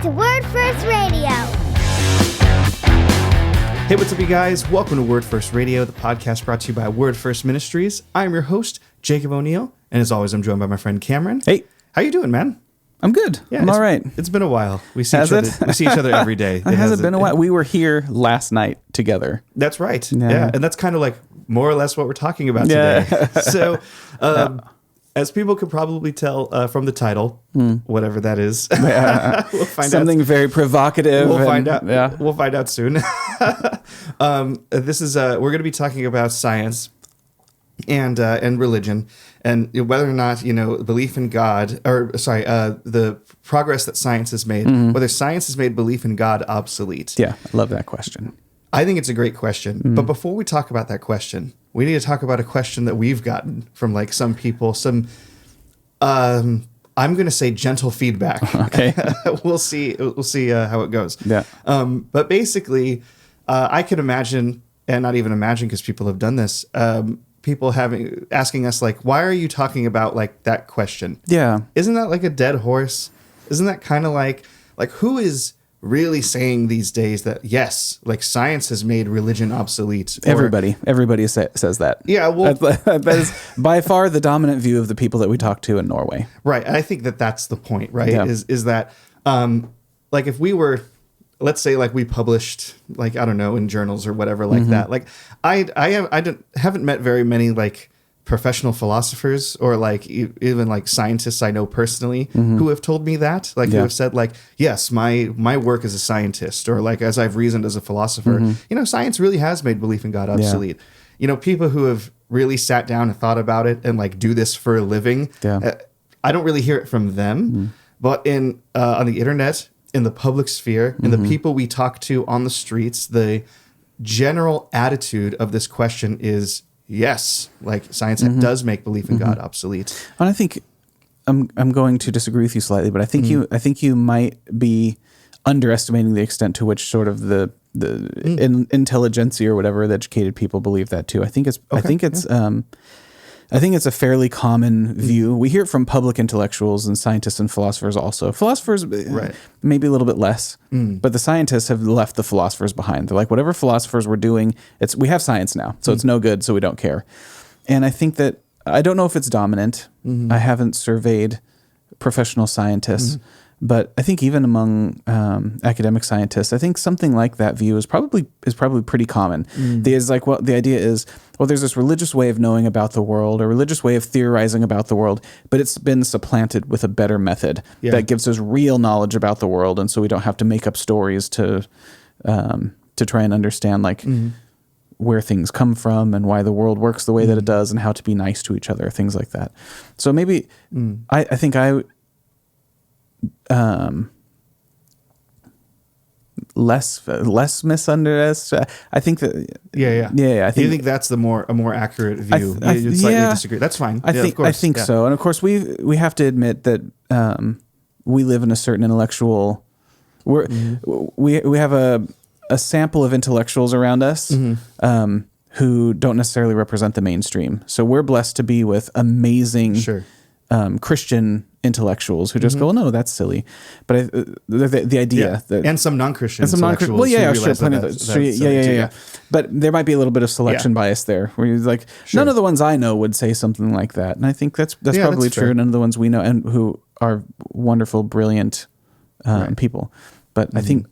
to Word First Radio. Hey, what's up, you guys? Welcome to Word First Radio, the podcast brought to you by Word First Ministries. I'm your host, Jacob O'Neill, and as always, I'm joined by my friend Cameron. Hey. How you doing, man? I'm good. Yeah, I'm all right. It's been a while. We see each other every day. It hasn't been a while. We were here last night together. That's right. Yeah. And that's kind of like more or less what we're talking about today. So, as people could probably tell from the title, whatever that is, we'll find Something very provocative. We'll find out. Yeah. We'll find out soon. This is we're going to be talking about science and religion, and whether or not belief in God, the progress that science has made, whether science has made belief in God obsolete. Yeah, I love that question. I think it's a great question. But before we talk about that question, we need to talk about a question that we've gotten from like some people, I'm going to say gentle feedback. Okay. We'll see how it goes. Yeah. But basically, I can imagine, and not even imagine because people have done this, people asking us like, why are you talking about like that question? Yeah. Isn't that like a dead horse? Isn't that kind of like who is really saying these days that yes, like science has made religion obsolete? Everybody says that. Yeah, well, that is by far the dominant view of the people that we talk to in Norway. Right. And I think that's the point, right? Yeah. Is that like if we were, let's say like we published like, I don't know, in journals or whatever like that. Like I haven't met very many like professional philosophers or like even like scientists I know personally who have told me that, like who have said like, yes, my work as a scientist, or like as I've reasoned as a philosopher, science really has made belief in God obsolete. People who have really sat down and thought about it and like do this for a living. I don't really hear it from them, but on the internet, in the public sphere, in the people we talk to on the streets, the general attitude of this question is yes, like science does make belief in God obsolete. And I think I'm going to disagree with you slightly, but I think you might be underestimating the extent to which sort of the intelligentsia or whatever, the educated people believe that too. I think it's a fairly common view. We hear it from public intellectuals and scientists and philosophers also. Philosophers, maybe a little bit less, but the scientists have left the philosophers behind. They're like, whatever philosophers were doing, we have science now, so it's no good, so we don't care. And I think that, I don't know if it's dominant. I haven't surveyed professional scientists, but I think even among academic scientists, I think something like that view is probably pretty common. The idea is, there's this religious way of knowing about the world, a religious way of theorizing about the world, but it's been supplanted with a better method that gives us real knowledge about the world, and so we don't have to make up stories to try and understand like where things come from and why the world works the way that it does and how to be nice to each other, things like that. So maybe I think less misunderstood. I think that I think you think that's a more accurate view. You slightly disagree. That's fine. I think so. And of course we have to admit that we live in a certain intellectual. We have a sample of intellectuals around us who don't necessarily represent the mainstream. So we're blessed to be with amazing Christian intellectuals who just go, no, that's silly. But the idea that, and some non-Christian intellectuals. Well, sure. But there might be a little bit of selection bias there, where you're like, none of the ones I know would say something like that, and I think that's probably true. None of the ones we know and who are wonderful, brilliant people. But I think,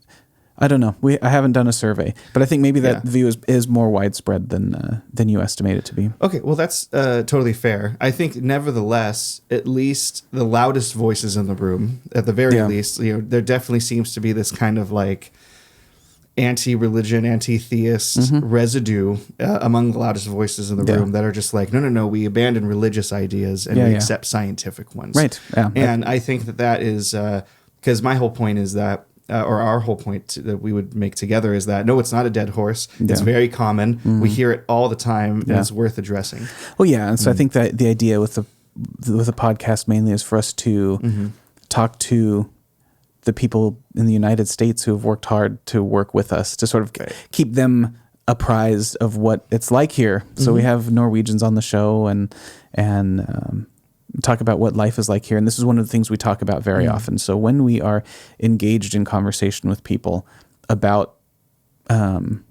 I don't know. I haven't done a survey, but I think maybe that view is more widespread than you estimate it to be. Okay, well that's totally fair. I think, nevertheless, at least the loudest voices in the room, at the very least, there definitely seems to be this kind of like anti-religion, anti-theist residue among the loudest voices in the room that are just like, no, we abandon religious ideas and we accept scientific ones. Right. Yeah. And I think that is because my whole point is that. Or our whole point that we would make together is that, no, it's not a dead horse. It's very common. We hear it all the time, and it's worth addressing. Well, yeah, and so I think that the idea with the podcast mainly is for us to talk to the people in the United States who have worked hard to work with us, to sort of keep them apprised of what it's like here. So we have Norwegians on the show and talk about what life is like here. And this is one of the things we talk about very often. So when we are engaged in conversation with people about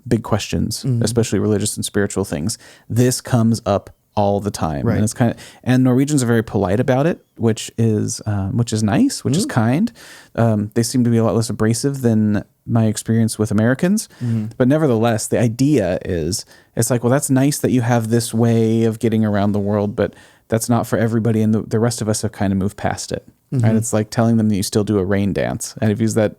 big questions, especially religious and spiritual things, this comes up all the time. Right. And and Norwegians are very polite about it, which is nice, which is kind. They seem to be a lot less abrasive than my experience with Americans. But nevertheless, the idea is, it's like, well, that's nice that you have this way of getting around the world, but that's not for everybody. And the rest of us have kind of moved past it. Right? It's like telling them that you still do a rain dance. And I've used that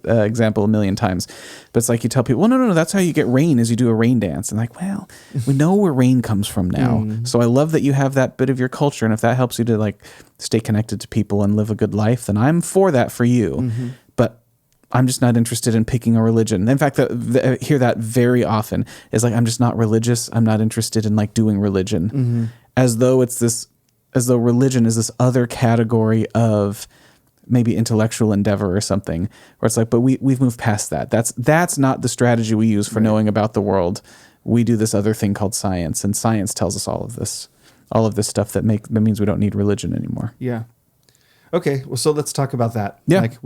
example a million times, but it's like you tell people, well, no, that's how you get rain, is you do a rain dance. And like, well, we know where rain comes from now. So I love that you have that bit of your culture. And if that helps you to like stay connected to people and live a good life, then I'm for that for you. But I'm just not interested in picking a religion. In fact, I hear that very often, is like, I'm just not religious. I'm not interested in like doing religion, as though religion is this other category of maybe intellectual endeavor or something, where it's like, but we've moved past that. That's not the strategy we use for knowing about the world. We do this other thing called science, and science tells us all of this stuff that means we don't need religion anymore. Yeah. Okay. Well, so let's talk about that. Yeah. Like,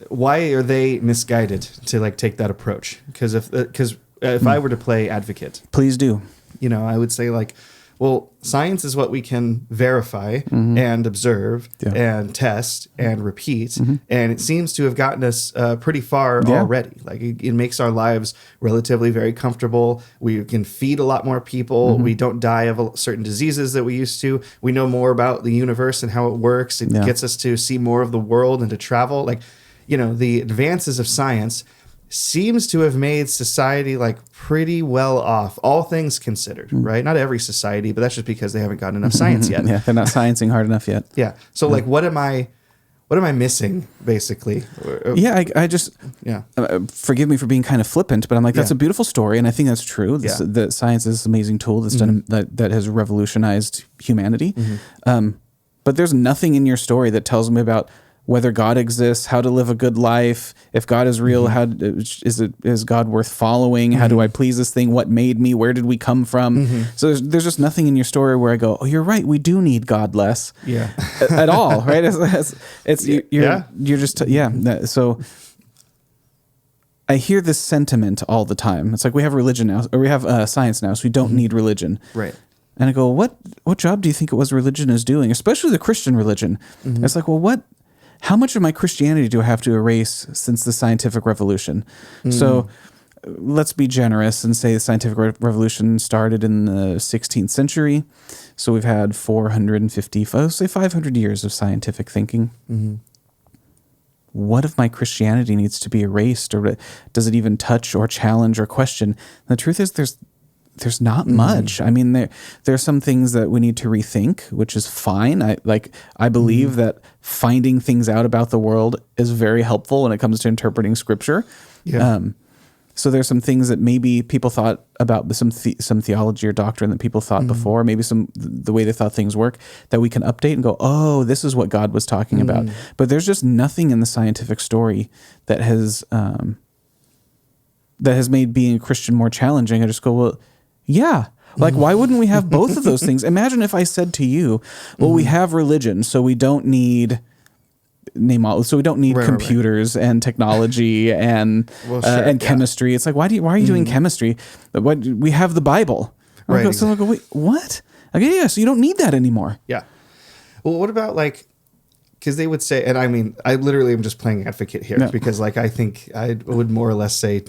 why are they misguided to like take that approach? Because if I were to play advocate, Please do. I would say like, well, science is what we can verify and observe and test and repeat. And it seems to have gotten us pretty far already. Like it makes our lives relatively very comfortable. We can feed a lot more people. We don't die of certain diseases that we used to. We know more about the universe and how it works. It gets us to see more of the world and to travel. Like, the advances of science seems to have made society like pretty well off, all things considered, right? Not every society, but that's just because they haven't gotten enough science yet. Yeah, they're not sciencing hard enough yet. Yeah. So like, what am I missing, basically? Yeah, I just forgive me for being kind of flippant, but I'm like, that's a beautiful story, and I think that's true. That science is an amazing tool that's done that has revolutionized humanity. But there's nothing in your story that tells me about whether God exists, how to live a good life, if God is real, how is God worth following? How do I please this thing? What made me? Where did we come from? So there's just nothing in your story where I go, oh, you're right, we do need God less. Yeah, at all, right? You're just So I hear this sentiment all the time. It's like, we have religion now, or we have science now, so we don't need religion, right? And I go, what job do you think it was religion is doing, especially the Christian religion? It's like, well, how much of my Christianity do I have to erase since the scientific revolution? So let's be generous and say the scientific revolution started in the 16th century. So we've had 500 years of scientific thinking. What if my Christianity needs to be erased, or does it even touch or challenge or question? The truth is there's not much. I mean, there are some things that we need to rethink, which is fine. I believe that finding things out about the world is very helpful when it comes to interpreting scripture. Yeah. So there's some things that maybe people thought about, some theology or doctrine that people thought before, maybe the way they thought things work, that we can update and go, oh, this is what God was talking about. But there's just nothing in the scientific story that has made being a Christian more challenging. I just go, well, yeah. Like, why wouldn't we have both of those things? Imagine if I said to you, well, we have religion, so we don't need computers and technology and chemistry. It's like, why are you doing chemistry? We have the Bible. Right. So I go, wait, what? Okay, yeah, so you don't need that anymore. Yeah. Well, what about like, because they would say, and I mean, I literally am just playing advocate here because like, I think I would more or less say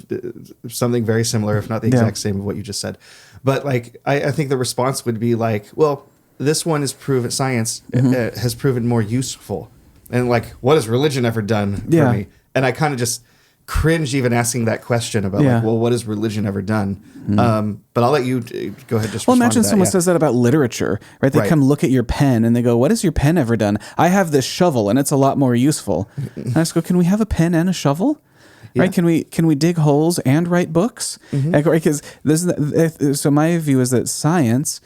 something very similar, if not the exact same of what you just said. But like, I think the response would be like, well, this one is proven, science has proven more useful. And like, what has religion ever done for me? And I kind of just cringe even asking that question about like, well, what has religion ever done? But I'll let you go ahead. Just imagine someone says that about literature, right? They come look at your pen and they go, what has your pen ever done? I have this shovel and it's a lot more useful. And I just go, can we have a pen and a shovel? Yeah. Right? Can we dig holes and write books? Because so my view is that science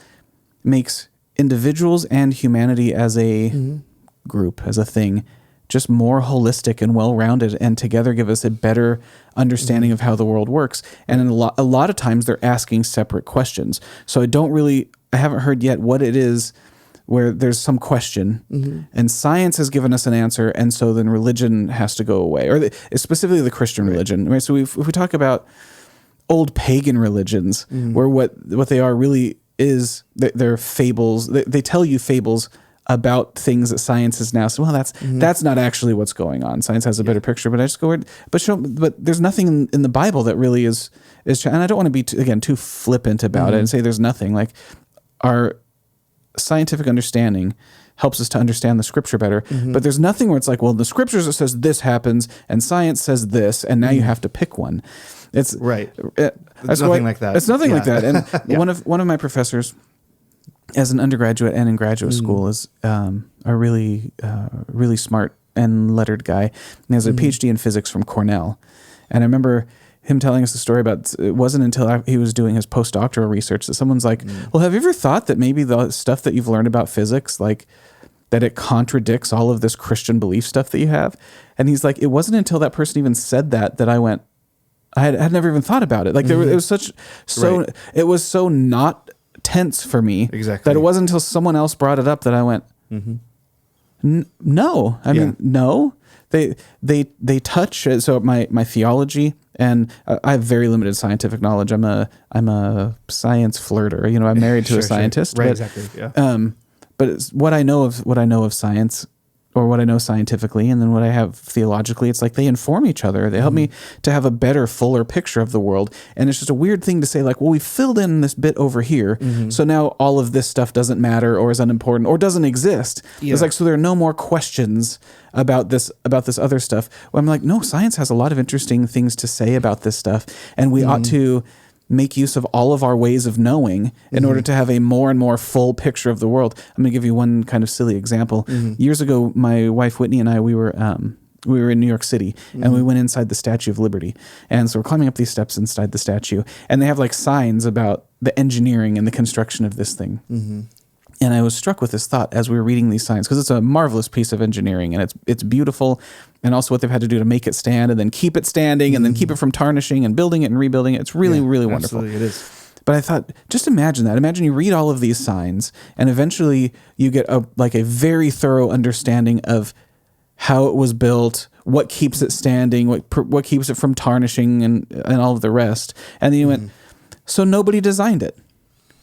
makes individuals and humanity as a group, as a thing, just more holistic and well-rounded, and together give us a better understanding of how the world works. And in a lot of times they're asking separate questions. So I don't really I haven't heard yet what it is where there's some question and science has given us an answer, and so then religion has to go away, or specifically the Christian religion. Right? So if we talk about old pagan religions, where what they are really is they're fables. They tell you fables about things that science is now. So that's not actually what's going on. Science has a better picture, but I just go but there's nothing in the Bible that really is. And I don't want to be too flippant about it and say there's nothing. Like our scientific understanding helps us to understand the scripture better, but there's nothing where it's like, well, the scriptures it says this happens and science says this, and now you have to pick one. It's right. It's nothing like that. It's nothing like that. And one of my professors, as an undergraduate and in graduate school, is a really smart and lettered guy. And he has a PhD in physics from Cornell. And I remember him telling us the story about, it wasn't until he was doing his postdoctoral research that someone's like, well, have you ever thought that maybe the stuff that you've learned about physics, like that it contradicts all of this Christian belief stuff that you have? And he's like, it wasn't until that person even said that I went, I had never even thought about it. Like it was it was so not tense for me that it wasn't until someone else brought it up that I went, no. I mean, no. They touch. So my theology, and I have very limited scientific knowledge. I'm a science flirter. You know, I'm married to a scientist. Right, but, exactly. Yeah. But it's what I know of science, or what I know scientifically, and then what I have theologically, it's like they inform each other. They help me to have a better, fuller picture of the world. And it's just a weird thing to say, like, well, we filled in this bit over here, so now all of this stuff doesn't matter or is unimportant or doesn't exist. Yeah. It's like, so there are no more questions about this other stuff. Well, I'm like, no, science has a lot of interesting things to say about this stuff, and we ought to make use of all of our ways of knowing in order to have a more and more full picture of the world. I'm going to give you one kind of silly example. Years ago, my wife Whitney and I, we were in New York City, and we went inside the Statue of Liberty. And so we're climbing up these steps inside the statue, and they have like signs about the engineering and the construction of this thing. And I was struck with this thought as we were reading these signs, because it's a marvelous piece of engineering, and it's beautiful, and also what they've had to do to make it stand and then keep it standing and then keep it from tarnishing and building it and rebuilding it. It's really, really wonderful. Absolutely, it is. But I thought, just imagine that. Imagine you read all of these signs, and eventually you get a very thorough understanding of how it was built, what keeps it standing, what keeps it from tarnishing, and all of the rest. And then you went, so nobody designed it.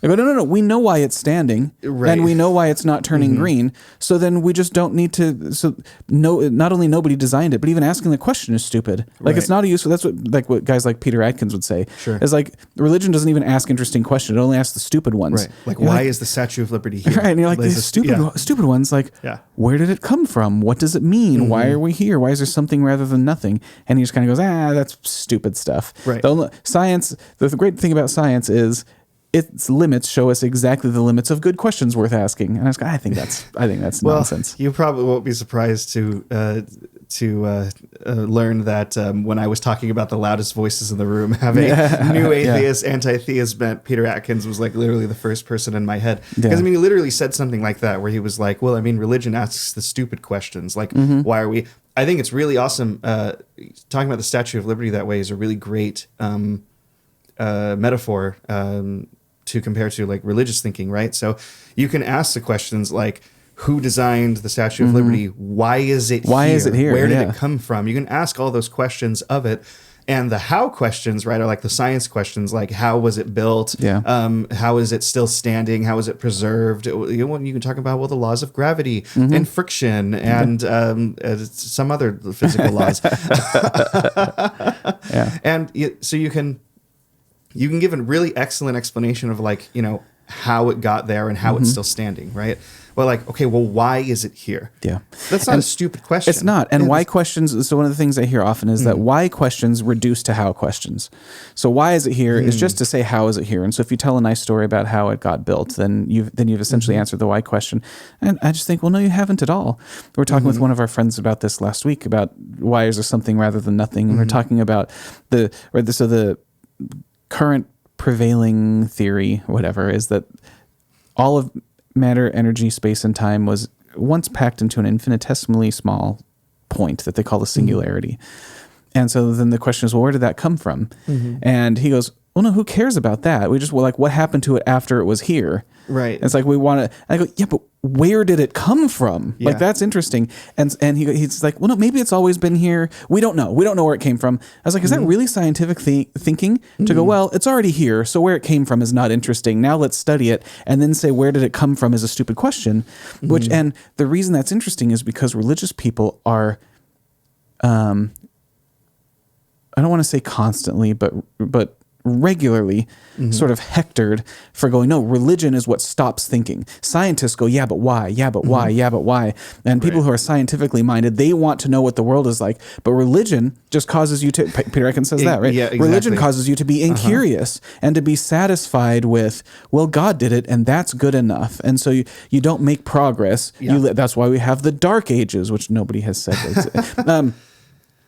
I go, no. We know why it's standing, and we know why it's not turning green. So then we just don't need to. So not only nobody designed it, but even asking the question is stupid. Like it's not a useful. That's what guys like Peter Atkins would say. Sure, it's like religion doesn't even ask interesting questions; it only asks the stupid ones. Right, like why is the Statue of Liberty here? Right, and you're like these stupid ones. Like, where did it come from? What does it mean? Why are we here? Why is there something rather than nothing? And he just kind of goes, that's stupid stuff. Right. Science. The great thing about science is its limits show us exactly the limits of good questions worth asking. And I think that's nonsense. You probably won't be surprised to learn that when I was talking about the loudest voices in the room, having new atheist, anti-theist meant Peter Atkins was like literally the first person in my head. Because he literally said something like that, where he was like, well, religion asks the stupid questions. Like, why are we? I think it's really awesome. Talking about the Statue of Liberty that way is a really great metaphor to compare to like religious thinking, right? So you can ask the questions like, who designed the Statue of Liberty? Why is it here? Why is it here? Where did it come from? You can ask all those questions of it. And the how questions, right, are like the science questions, like how was it built? How is it still standing? How is it preserved? You can talk about, well, the laws of gravity and friction and some other physical laws. And so you can give a really excellent explanation of like, how it got there and how it's still standing, right? But like, okay, well, why is it here? Yeah. That's not a stupid question. It's not. And why questions, so one of the things I hear often is that why questions reduce to how questions. So why is it here is just to say, how is it here? And so if you tell a nice story about how it got built, then you've essentially answered the why question. And I just think, well, no, you haven't at all. We were talking with one of our friends about this last week, about why is there something rather than nothing. And we're talking about the current prevailing theory, whatever, is that all of matter, energy, space, and time was once packed into an infinitesimally small point that they call the singularity. And so then the question is, well, where did that come from? And he goes, well, no, who cares about that? We just, well, like, what happened to it after it was here? Right. It's like, we want to, I go, yeah, but where did it come from? Yeah. Like, that's interesting. And he's like, well, no, maybe it's always been here. We don't know. We don't know where it came from. I was like, is that really scientific thinking? To go, well, it's already here, so where it came from is not interesting. Now let's study it and then say, where did it come from is a stupid question. Which, and the reason that's interesting is because religious people are, I don't want to say constantly, but regularly sort of hectored for going, no, religion is what stops thinking. Scientists go, yeah, but why? Yeah, but why? Yeah, but why? And people who are scientifically minded, they want to know what the world is like. But religion just causes you to, Peter Ekin says that, right? Yeah, exactly. Religion causes you to be incurious and to be satisfied with, well, God did it and that's good enough. And so you don't make progress. Yeah. That's why we have the Dark Ages, which nobody has said.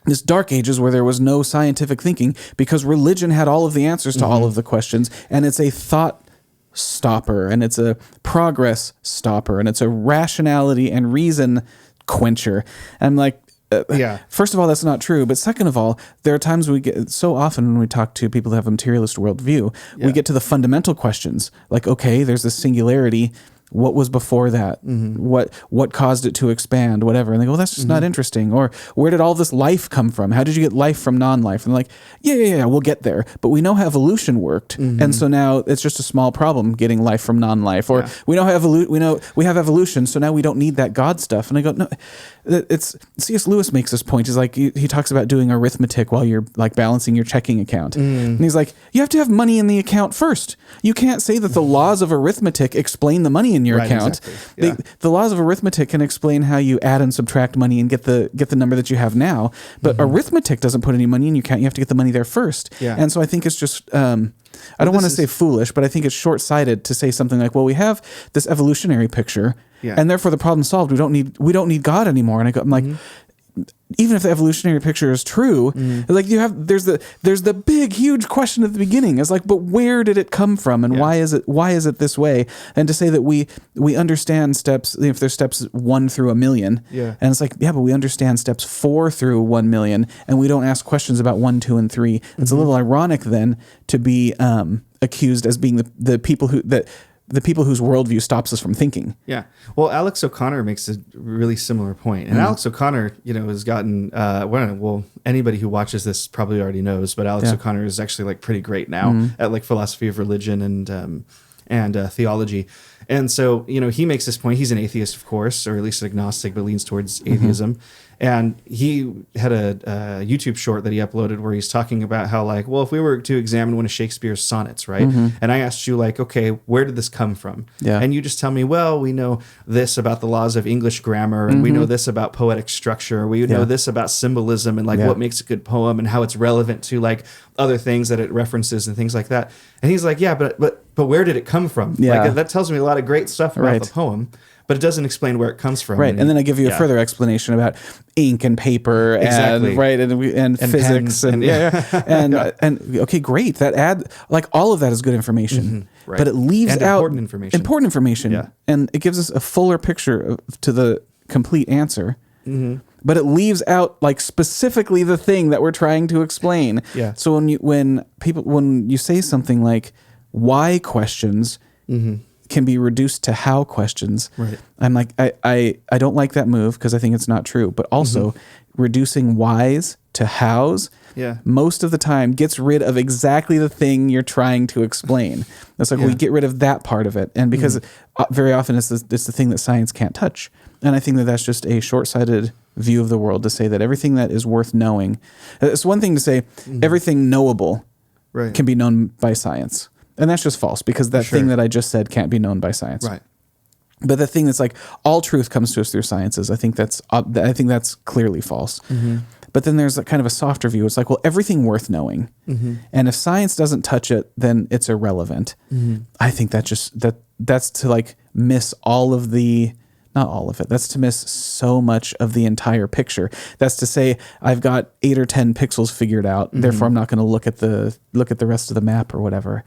This Dark Ages where there was no scientific thinking because religion had all of the answers to all of the questions, and it's a thought stopper, and it's a progress stopper, and it's a rationality and reason quencher. And I'm like, first of all, that's not true. But second of all, there are times we get, so often when we talk to people who have a materialist worldview, we get to the fundamental questions. Like, okay, there's this singularity. What was before that? What caused it to expand? Whatever. And they go, well, that's just not interesting. Or where did all this life come from? How did you get life from non-life? And they're like, yeah, we'll get there. But we know how evolution worked. And so now it's just a small problem getting life from non-life. Or we know how we have evolution, so now we don't need that God stuff. And I go, no, it's C.S. Lewis makes this point. He's like, he talks about doing arithmetic while you're like balancing your checking account. And he's like, you have to have money in the account first. You can't say that the laws of arithmetic explain the money in your account. Exactly. Yeah. The laws of arithmetic can explain how you add and subtract money and get the number that you have now. But arithmetic doesn't put any money in your account. You have to get the money there first. Yeah. And so I think it's just, I don't want to say foolish, but I think it's short-sighted to say something like, well, we have this evolutionary picture and therefore the problem's solved. We don't need God anymore. And I'm like, even if the evolutionary picture is true, like there's the big huge question at the beginning. It's like, but where did it come from, and why is it this way? And to say that we understand steps, if there's steps 1 through 1,000,000, and it's like, but we understand steps 4 through 1,000,000, and we don't ask questions about 1, 2, and 3. It's a little ironic then to be accused as being the people whose worldview stops us from thinking. Yeah. Well, Alex O'Connor makes a really similar point. And Alex O'Connor, has gotten, anybody who watches this probably already knows, but Alex O'Connor is actually like pretty great now at like philosophy of religion and theology. And so, he makes this point. He's an atheist, of course, or at least agnostic, but leans towards atheism. And he had a YouTube short that he uploaded where he's talking about how, like, well, if we were to examine one of Shakespeare's sonnets, right? And I asked you, like, okay, where did this come from? And you just tell me, well, we know this about the laws of English grammar, and we know this about poetic structure. We know this about symbolism and, like, what makes a good poem and how it's relevant to, like, other things that it references and things like that. And he's like, yeah, but where did it come from? Like, that tells me a lot of great stuff about the poem. But it doesn't explain where it comes from. Right, and then I give you a further explanation about ink and paper and physics and okay, great. That like all of that is good information, but it leaves out important information, and it gives us a fuller picture to the complete answer. But it leaves out like specifically the thing that we're trying to explain. So when you say something like why questions. Can be reduced to how questions. I'm like, I don't like that move because I think it's not true. But also reducing whys to hows most of the time gets rid of exactly the thing you're trying to explain. It's like we get rid of that part of it. And because very often it's the thing that science can't touch. And I think that that's just a short-sighted view of the world to say that everything that is worth knowing. It's one thing to say everything knowable can be known by science. And that's just false because that thing that I just said can't be known by science. Right. But the thing that's like all truth comes to us through sciences, I think that's clearly false. But then there's a kind of a softer view. It's like, well, everything worth knowing. And if science doesn't touch it, then it's irrelevant. I think that's to like miss not all of it. That's to miss so much of the entire picture. That's to say, I've got 8 or 10 pixels figured out. Therefore, I'm not going to look at the rest of the map or whatever.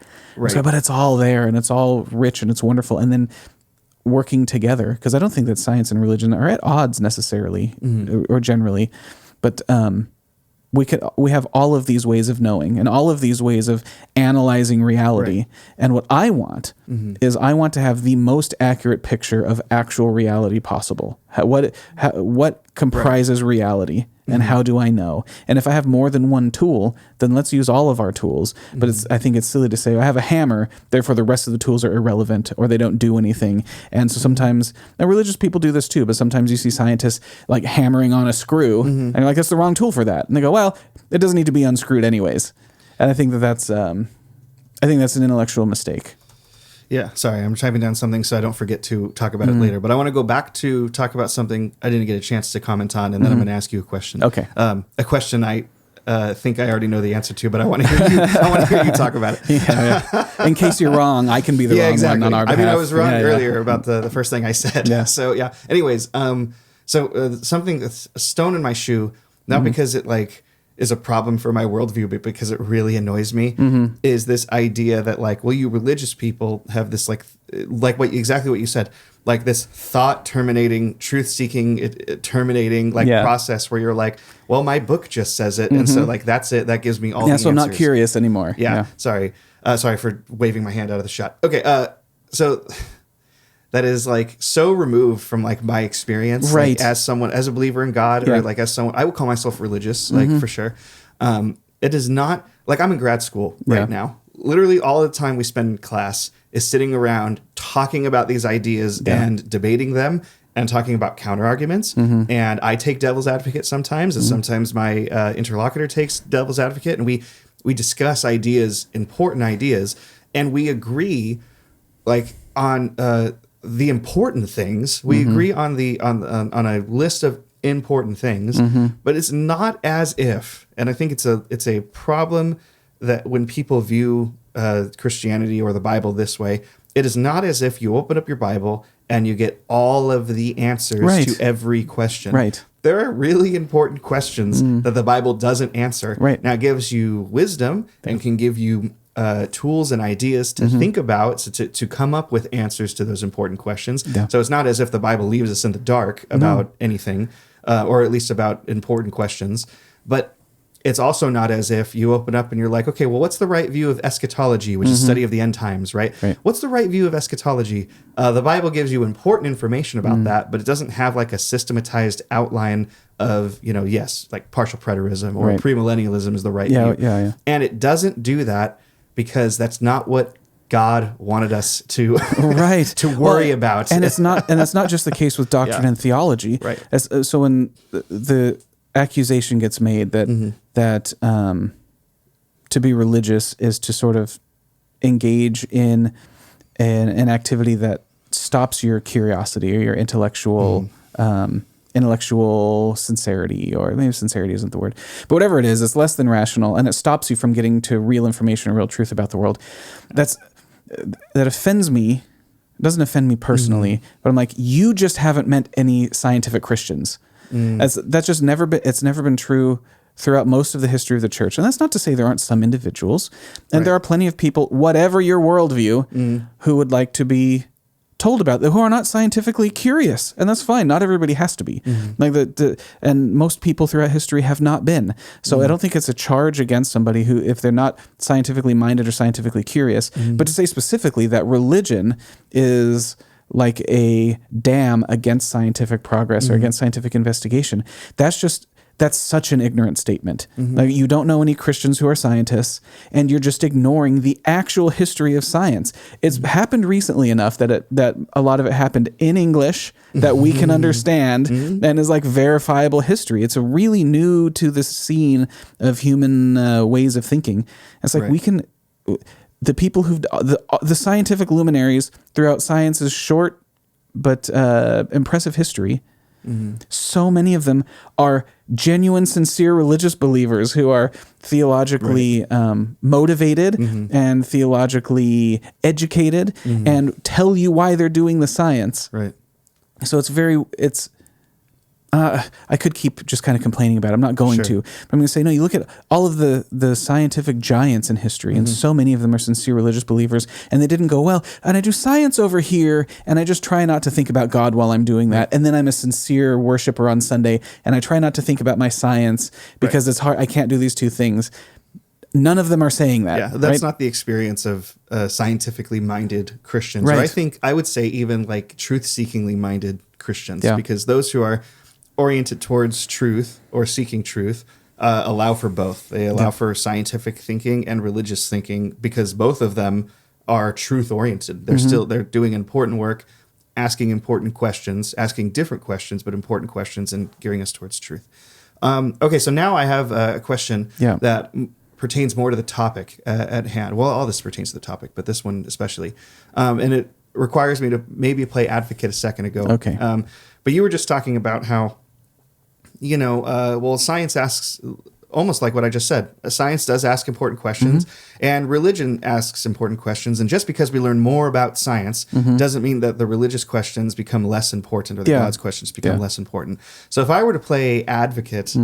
So, but it's all there, and it's all rich, and it's wonderful. And then working together, because I don't think that science and religion are at odds necessarily or generally, but we have all of these ways of knowing and all of these ways of analyzing reality. Right. And what I want is I want to have the most accurate picture of actual reality possible. What comprises reality, and how do I know? And if I have more than one tool, then let's use all of our tools. But I think it's silly to say I have a hammer, therefore the rest of the tools are irrelevant or they don't do anything. And so sometimes, and religious people do this too, but sometimes you see scientists like hammering on a screw, and you're like, that's the wrong tool for that. And they go, well, it doesn't need to be unscrewed anyways. And I think that's an intellectual mistake. Yeah, sorry, I'm typing down something so I don't forget to talk about it later. But I want to go back to talk about something I didn't get a chance to comment on, and then I'm going to ask you a question. Okay. A question I think I already know the answer to, but I want to hear you. I want to hear you talk about it. Yeah. In case you're wrong, I can be the wrong one on our behalf. I mean, I was wrong earlier about the first thing I said. Yeah. So yeah. Anyways, something, a stone in my shoe, not because it like is a problem for my worldview, but because it really annoys me, is this idea that like, well, you religious people have this like exactly what you said, like this thought terminating, truth seeking, terminating process where you're like, well, my book just says it, and so like that's it. That gives me all the answers. So I'm not curious anymore. Yeah. Sorry for waving my hand out of the shot. Okay. So that is like so removed from like my experience, right? Like, as a believer in God, or like as someone, I would call myself religious, like for sure. It is not like I'm in grad school right now. Literally all the time we spend in class is sitting around talking about these ideas and debating them and talking about counter arguments. And I take devil's advocate sometimes, and sometimes my interlocutor takes devil's advocate, and we discuss ideas, important ideas, and we agree like on the important things. We agree on a list of important things, but it's not as if, and I think it's a problem that when people view Christianity or the Bible this way, it is not as if you open up your Bible and you get all of the answers to every question. Right. There are really important questions that the Bible doesn't answer. Right. Now, it gives you wisdom and can give you tools and ideas to think about, to come up with answers to those important questions. Yeah. So it's not as if the Bible leaves us in the dark about anything, or at least about important questions. But it's also not as if you open up and you're like, okay, well, what's the right view of eschatology, which is study of the end times, right? What's the right view of eschatology? The Bible gives you important information about that, but it doesn't have like a systematized outline of, yes, like partial preterism or premillennialism is the right view. Yeah. And it doesn't do that because that's not what God wanted us to to worry about. And it's not, and that's not just the case with doctrine and theology. Right. So when the accusation gets made that to be religious is to sort of engage in an activity that stops your curiosity or your intellectual sincerity, or maybe sincerity isn't the word, but whatever it is, it's less than rational, and it stops you from getting to real information or real truth about the world. That offends me. It doesn't offend me personally, but I'm like, you just haven't met any scientific Christians. That's just never been. It's never been true throughout most of the history of the church. And that's not to say there aren't some individuals, and there are plenty of people, whatever your worldview, who would like to be told about that, who are not scientifically curious, and that's fine. Not everybody has to be. Like and most people throughout history have not been. So I don't think it's a charge against somebody who, if they're not scientifically minded or scientifically curious, but to say specifically that religion is like a dam against scientific progress or against scientific investigation, that's such an ignorant statement. Like, you don't know any Christians who are scientists, and you're just ignoring the actual history of science. It's happened recently enough that a lot of it happened in English that we can understand and is like verifiable history. It's a really new to the scene of human ways of thinking. It's like we can. The people the scientific luminaries throughout science's short but impressive history, so many of them are genuine, sincere religious believers who are theologically motivated and theologically educated and tell you why they're doing the science. Right. So I could keep just kind of complaining about it. I'm not going to. But I'm going to say, no, you look at all of the scientific giants in history, and so many of them are sincere religious believers, and they didn't go, well, and I do science over here, and I just try not to think about God while I'm doing that. And then I'm a sincere worshiper on Sunday, and I try not to think about my science because it's hard. I can't do these two things. None of them are saying that. Yeah, that's not the experience of scientifically minded Christians. Right. Or I would say even like truth-seekingly minded Christians, because those who are oriented towards truth or seeking truth allow for both. They allow for scientific thinking and religious thinking because both of them are truth-oriented. They're doing important work, asking important questions, asking different questions, but important questions, and gearing us towards truth. Okay, so now I have a question that pertains more to the topic at hand. Well, all this pertains to the topic, but this one especially. And it requires me to maybe play advocate a second ago. Okay. But you were just talking about how, science asks, almost like what I just said, science does ask important questions, and religion asks important questions. And just because we learn more about science doesn't mean that the religious questions become less important or the God's questions become less important. So if I were to play advocate,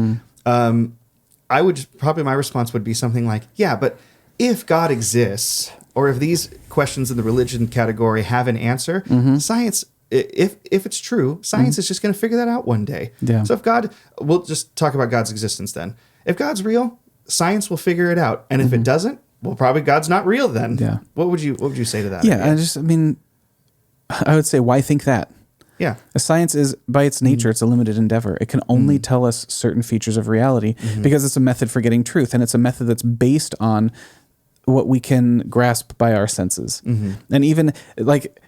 I would probably, my response would be something like, yeah, but if God exists, or if these questions in the religion category have an answer, science, if it's true, science is just going to figure that out one day. Yeah. So if God, we'll just talk about God's existence then. If God's real, science will figure it out. And if it doesn't, well, probably God's not real then. Yeah. What would you say to that? Yeah, I would say, why think that? Yeah. Science is, by its nature, it's a limited endeavor. It can only tell us certain features of reality because it's a method for getting truth, and it's a method that's based on what we can grasp by our senses. And even like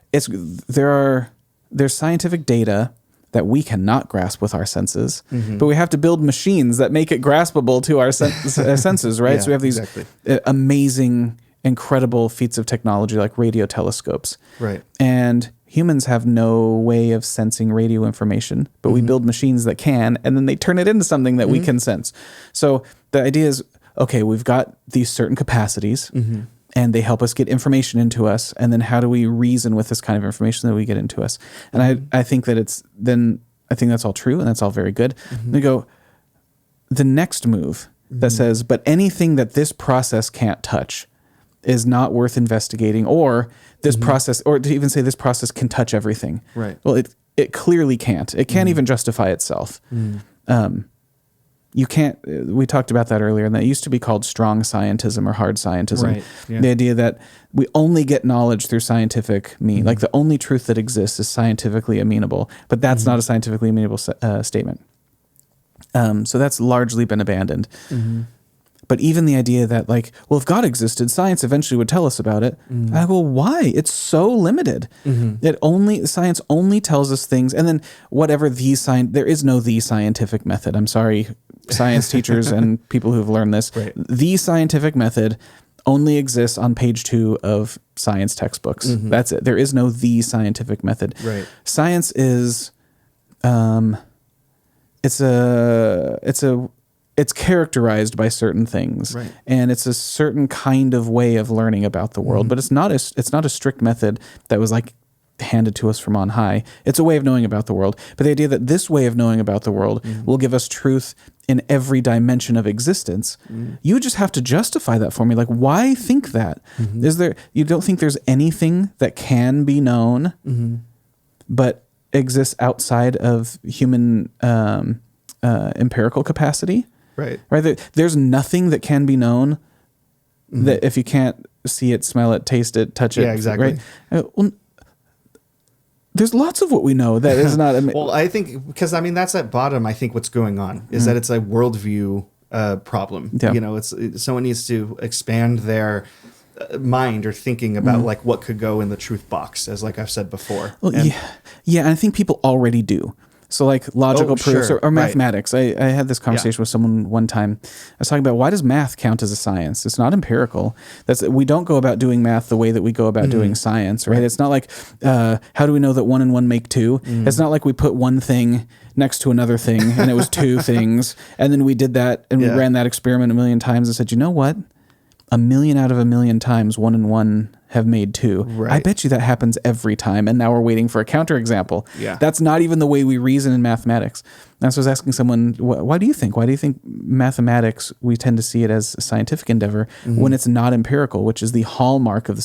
there's scientific data that we cannot grasp with our senses, but we have to build machines that make it graspable to our senses, right? So we have these amazing, incredible feats of technology like radio telescopes. Right. And humans have no way of sensing radio information, but we build machines that can, and then they turn it into something that we can sense. So the idea is, okay, we've got these certain capacities, and they help us get information into us, and then how do we reason with this kind of information that we get into us? And I think that I think that's all true, and that's all very good. They go, the next move that says, but anything that this process can't touch is not worth investigating, or this process, or to even say this process can touch everything. Right. Well, it clearly can't. It can't even justify itself. You can't, we talked about that earlier, and that used to be called strong scientism or hard scientism. Right. Yeah. The idea that we only get knowledge through scientific means, like the only truth that exists is scientifically amenable, but that's not a scientifically amenable statement. So that's largely been abandoned. But even the idea that, like, well, if God existed, science eventually would tell us about it. Well, why? It's so limited. Science only tells us things, and then whatever there is no the scientific method. I'm sorry, science teachers and people who've learned this. Right. The scientific method only exists on page 2 of science textbooks. That's it. There is no the scientific method. Right. Science is, it's characterized by certain things, right, and it's a certain kind of way of learning about the world. But it's not a strict method that was like handed to us from on high. It's a way of knowing about the world. But the idea that this way of knowing about the world will give us truth in every dimension of existence, you just have to justify that for me. Like, why think that? You don't think there's anything that can be known, but exists outside of human empirical capacity? Right. There's nothing that can be known that if you can't see it, smell it, taste it, touch it. Yeah, exactly. Right? Well, there's lots of what we know that is not. Well, I think because that's at bottom. I think what's going on is that it's a worldview problem. Yeah. Someone needs to expand their mind or thinking about like what could go in the truth box, as like I've said before. Well, and I think people already do. So like logical proofs or mathematics. Right. I had this conversation with someone one time. I was talking about, why does math count as a science? It's not empirical. We don't go about doing math the way that we go about doing science, right? It's not like, how do we know that 1 and 1 make 2? It's not like we put one thing next to another thing and it was 2 things. And then we did that and we ran that experiment a million times and said, you know what? 1 million out of 1 million times 1 and 1 have made too. Right. I bet you that happens every time. And now we're waiting for a counterexample. Yeah. That's not even the way we reason in mathematics. And so I was asking someone, why do you think mathematics, we tend to see it as a scientific endeavor when it's not empirical, which is the hallmark of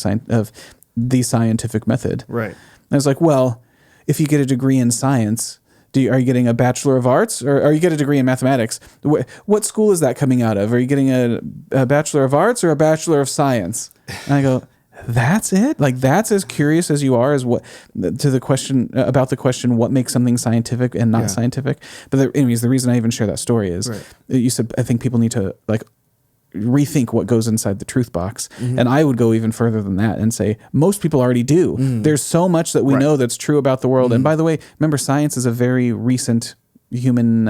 the scientific method? Right. And I was like, well, if you get a degree in science, are you getting a Bachelor of Arts, or are you get a degree in mathematics? What school is that coming out of? Are you getting a Bachelor of Arts or a Bachelor of Science? And I go, that's it? Like, that's as curious as you are as to the question about the question, what makes something scientific and not scientific? But anyways, the reason I even share that story is you said, I think people need to like rethink what goes inside the truth box. And I would go even further than that and say most people already do. There's so much that we know that's true about the world. And by the way, remember, science is a very recent human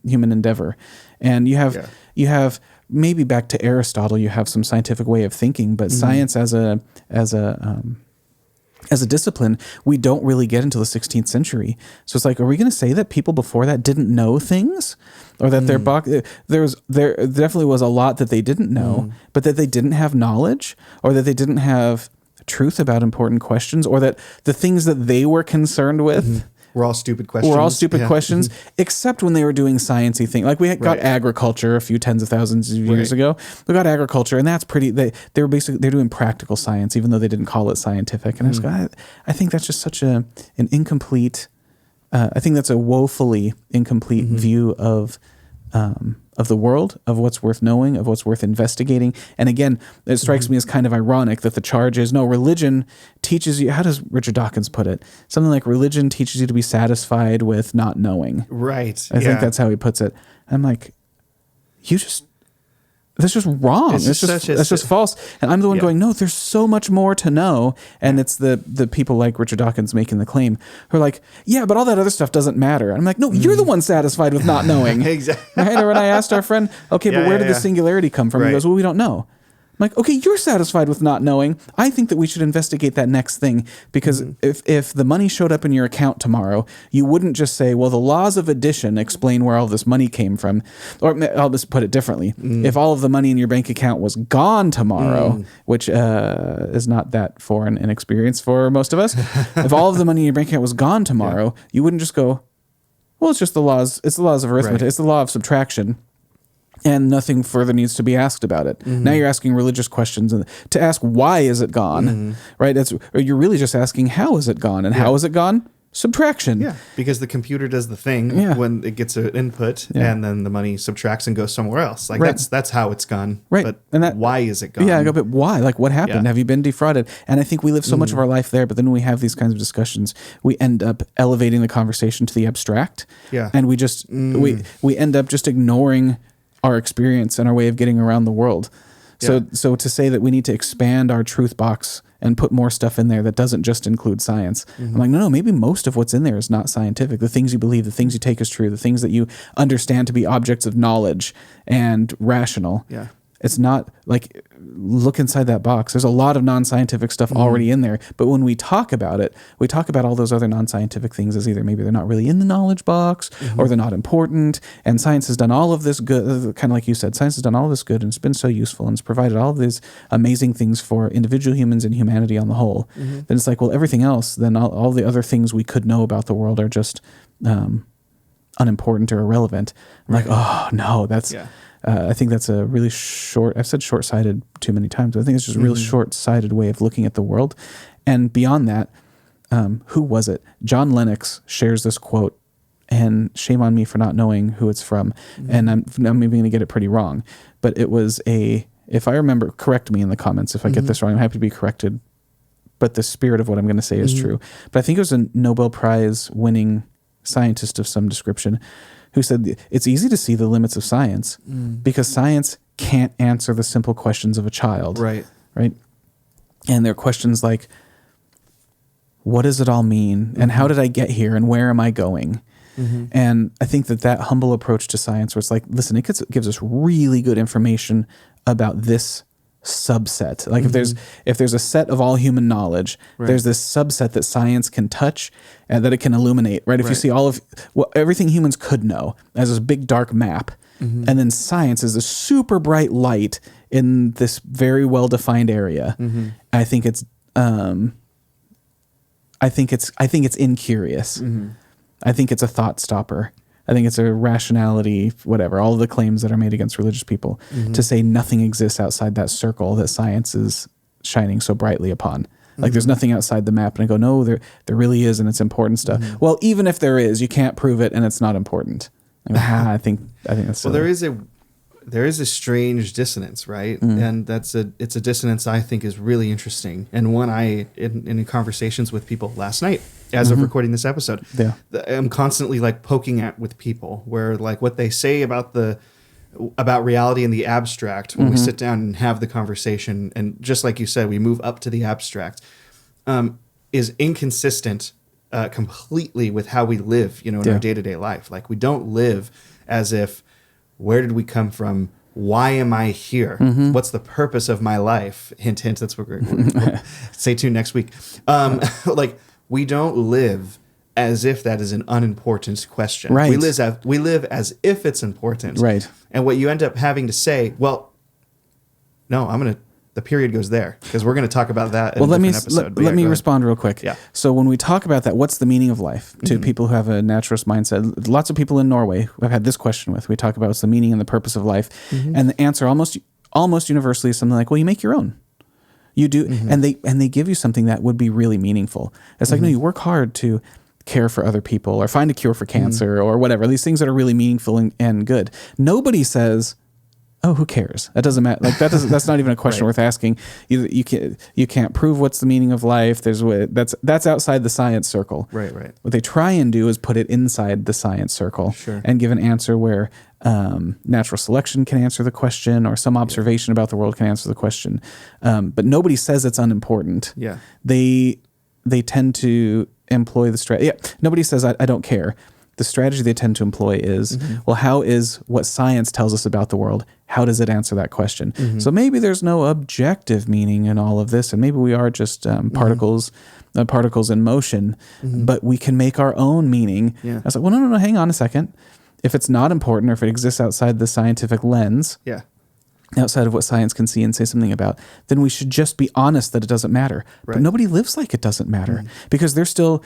endeavor. And you have maybe back to Aristotle, you have some scientific way of thinking, but science as a discipline, we don't really get until the 16th century. So it's like, are we going to say that people before that didn't know things, or that there definitely was a lot that they didn't know, but that they didn't have knowledge, or that they didn't have truth about important questions, or that the things that they were concerned with were all stupid questions. Questions, except when they were doing sciencey things. Like we got agriculture a few tens of thousands of years ago. We got agriculture, and that's pretty. They're doing practical science, even though they didn't call it scientific. And I think that's just such an incomplete. I think that's a woefully incomplete view of the world, of what's worth knowing, of what's worth investigating. And again, it strikes me as kind of ironic that the charge is, no, religion teaches you, how does Richard Dawkins put it? Something like religion teaches you to be satisfied with not knowing. Right. I think that's how he puts it. I'm like, that's just wrong. That's just false. And I'm the one going, no, there's so much more to know. And it's the people like Richard Dawkins making the claim who are like, yeah, but all that other stuff doesn't matter. And I'm like, no, you're the one satisfied with not knowing. Exactly. Right? Or when I asked our friend, okay, but where did the singularity come from? He goes, well, we don't know. I'm like, okay, you're satisfied with not knowing. I think that we should investigate that next thing, because if the money showed up in your account tomorrow, you wouldn't just say, well, the laws of addition explain where all this money came from. Or I'll just put it differently. If all of the money in your bank account was gone tomorrow, which is not that foreign an experience for most of us, if all of the money in your bank account was gone tomorrow, you wouldn't just go, well, it's just the laws. It's the laws of arithmetic. Right. It's the law of subtraction. And nothing further needs to be asked about it. Now you're asking religious questions, and to ask why is it gone, right? Or you're really just asking how is it gone, and how is it gone? Subtraction. Yeah, because the computer does the thing when it gets an input, and then the money subtracts and goes somewhere else. Like that's how it's gone. Right. But why is it gone? Yeah, I go, but why? Like, what happened? Have you been defrauded? And I think we live so much of our life there, but then when we have these kinds of discussions, we end up elevating the conversation to the abstract. Yeah. And we just we end up just ignoring our experience and our way of getting around the world. So to say that we need to expand our truth box and put more stuff in there that doesn't just include science. I'm like, no, maybe most of what's in there is not scientific. The things you believe, the things you take as true, the things that you understand to be objects of knowledge and rational. Yeah. It's not like, look inside that box. There's a lot of non-scientific stuff already in there. But when we talk about it, we talk about all those other non-scientific things as either maybe they're not really in the knowledge box or they're not important. And science has done all of this good, kind of like you said, science has done all of this good, and it's been so useful, and it's provided all of these amazing things for individual humans and humanity on the whole. Then it's like, well, everything else, then all the other things we could know about the world are just unimportant or irrelevant. I'm like, oh, no, that's... Yeah. I think that's a really I've said short-sighted too many times, but I think it's just a real short-sighted way of looking at the world. And beyond that, who was it? John Lennox shares this quote, and shame on me for not knowing who it's from. And I'm maybe going to get it pretty wrong, but it was if I remember, correct me in the comments if I get this wrong. I'm happy to be corrected, but the spirit of what I'm going to say is true. But I think it was a Nobel Prize winning scientist of some description who said it's easy to see the limits of science because science can't answer the simple questions of a child. Right. And there are questions like, what does it all mean? And how did I get here? And where am I going? And I think that humble approach to science, where it's like, listen, it gives us really good information about this subset. Like if there's a set of all human knowledge, there's this subset that science can touch and that it can illuminate, right? If you see all of everything humans could know as this big dark map, and then science is a super bright light in this very well-defined area, I think it's I think it's incurious. Mm-hmm. I think it's a thought stopper. I think it's a rationality, whatever, all of the claims that are made against religious people to say nothing exists outside that circle that science is shining so brightly upon. Like there's nothing outside the map. And I go, no, there really is, and it's important stuff. Well, even if there is, you can't prove it, and it's not important. Like, I think that's silly. Well, there is a strange dissonance, right? And it's a dissonance I think is really interesting, and one in conversations with people last night as of recording this episode, I'm constantly like poking at with people where like what they say about reality in the abstract when we sit down and have the conversation, and just like you said, we move up to the abstract, is inconsistent completely with how we live, in our day-to-day life. Like we don't live as if, where did we come from? Why am I here? What's the purpose of my life? Hint, hint. That's what we'll stay tuned next week. Like we don't live as if that is an unimportant question. Right. We live as if it's important. Right. And what you end up having to say, well, no, the period goes there, because we're going to talk about that in a different episode. Let me respond real quick. Yeah. So when we talk about that, what's the meaning of life to people who have a naturalist mindset? Lots of people in Norway I've had this question with. We talk about what's the meaning and the purpose of life. And the answer almost universally is something like, well, you make your own. You do. And they give you something that would be really meaningful. It's like, no, you work hard to care for other people or find a cure for cancer or whatever. These things that are really meaningful and good. Nobody says, oh, who cares? That doesn't matter. Like that's not even a question worth asking. You can't prove what's the meaning of life. That's outside the science circle. Right. What they try and do is put it inside the science circle and give an answer where natural selection can answer the question, or some observation about the world can answer the question. But nobody says it's unimportant. Yeah. They tend to employ the strategy. Yeah. Nobody says I don't care. The strategy they tend to employ is, well, how is what science tells us about the world, how does it answer that question? So maybe there's no objective meaning in all of this, and maybe we are just particles in motion, but we can make our own meaning. I was like, well, no, hang on a second. If it's not important, or if it exists outside the scientific lens, outside of what science can see and say something about, then we should just be honest that it doesn't matter. But nobody lives like it doesn't matter, because they're still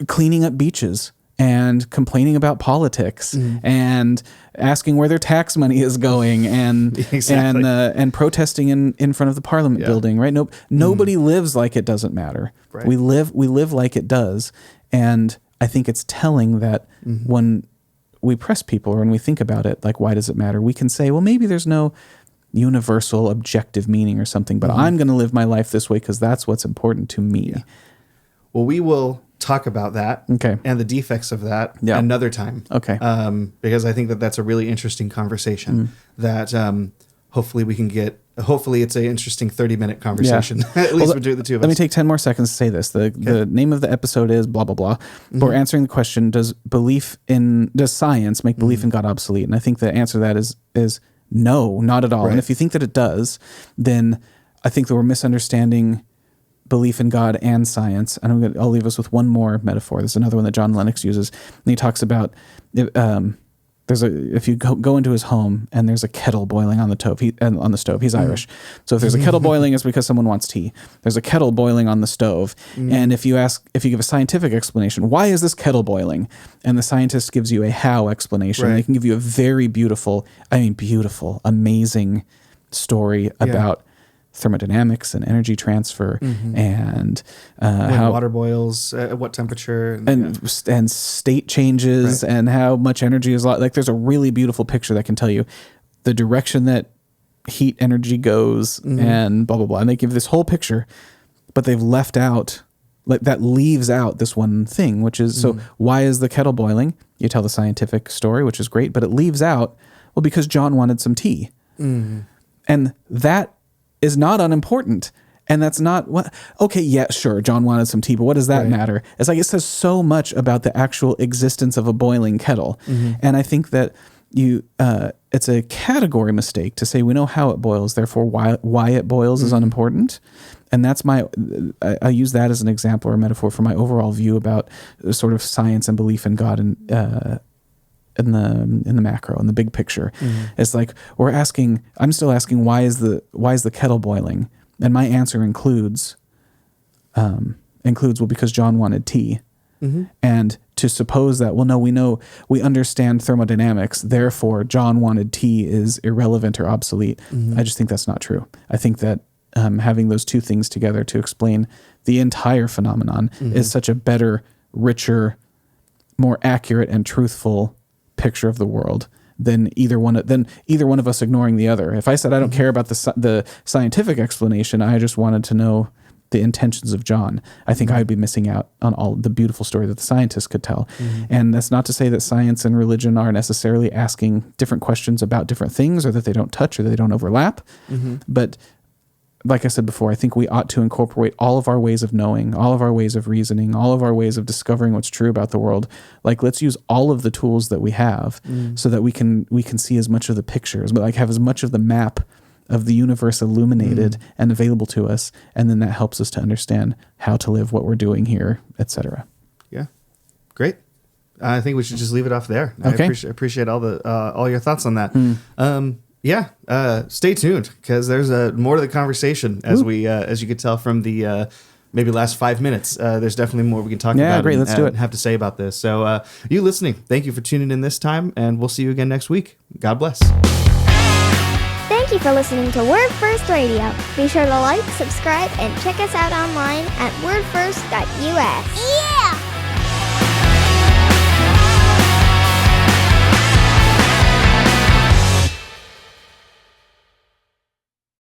cleaning up beaches and complaining about politics and asking where their tax money is going and and protesting in front of the Parliament building, right? Nobody lives like it doesn't matter. Right. We live like it does. And I think it's telling that when we press people or when we think about it, like, why does it matter? We can say, well, maybe there's no universal objective meaning or something, but I'm going to live my life this way because that's what's important to me. Well, we will talk about that and the defects of that another time. Because I think that's a really interesting conversation that hopefully we can get. Hopefully it's an interesting 30-minute conversation, at least between the two of us. Let me take 10 more seconds to say this. The name of the episode is blah, blah, blah. But we're answering the question, does science make belief in God obsolete? And I think the answer to that is no, not at all. Right. And if you think that it does, then I think that we're misunderstanding belief in God and science. And I'll leave us with one more metaphor. There's another one that John Lennox uses. And he talks about if you go into his home and there's a kettle boiling on the stove. He's Irish. So if there's a kettle boiling, it's because someone wants tea. There's a kettle boiling on the stove. And if you give a scientific explanation, why is this kettle boiling? And the scientist gives you a how explanation. Right. They can give you a very beautiful, amazing story about thermodynamics and energy transfer and how water boils at what temperature and state changes and how much energy is lost. Like, there's a really beautiful picture that can tell you the direction that heat energy goes and blah blah blah, and they give this whole picture, but they've left out, like, that leaves out this one thing, which is so why is the kettle boiling? You tell the scientific story, which is great, but it leaves out, well, because John wanted some tea. And that is not unimportant. And that's not what, okay, yeah, sure, John wanted some tea, but what does that matter? It's like, it says so much about the actual existence of a boiling kettle. And I think that it's a category mistake to say we know how it boils, therefore why it boils is unimportant. And that's I use that as an example or a metaphor for my overall view about sort of science and belief in God and in the macro, in the big picture. It's like I'm still asking why is the kettle boiling? And my answer includes includes, well, because John wanted tea. And to suppose that, well, no, we understand thermodynamics, therefore John wanted tea is irrelevant or obsolete. I just think that's not true. I think that having those two things together to explain the entire phenomenon is such a better, richer, more accurate and truthful picture of the world than either one of us ignoring the other. If I said I don't care about the scientific explanation, I just wanted to know the intentions of John, I think I'd be missing out on all the beautiful story that the scientists could tell. And that's not to say that science and religion are necessarily asking different questions about different things, or that they don't touch or they don't overlap. But like I said before, I think we ought to incorporate all of our ways of knowing, all of our ways of reasoning, all of our ways of discovering what's true about the world. Like, let's use all of the tools that we have so that we can see as much of the pictures, but like have as much of the map of the universe illuminated and available to us, and then that helps us to understand how to live, what we're doing here, etc. Yeah, great. I think we should just leave it off there. Okay. I appreciate all your thoughts on that. Stay tuned, because there's more to the conversation as you could tell from the maybe last 5 minutes. There's definitely more we can talk about. Yeah, great. Let's do it. Have to say about this. So you listening, thank you for tuning in this time, and we'll see you again next week. God bless. Thank you for listening to Word First Radio. Be sure to like, subscribe, and check us out online at wordfirst.us. Yeah!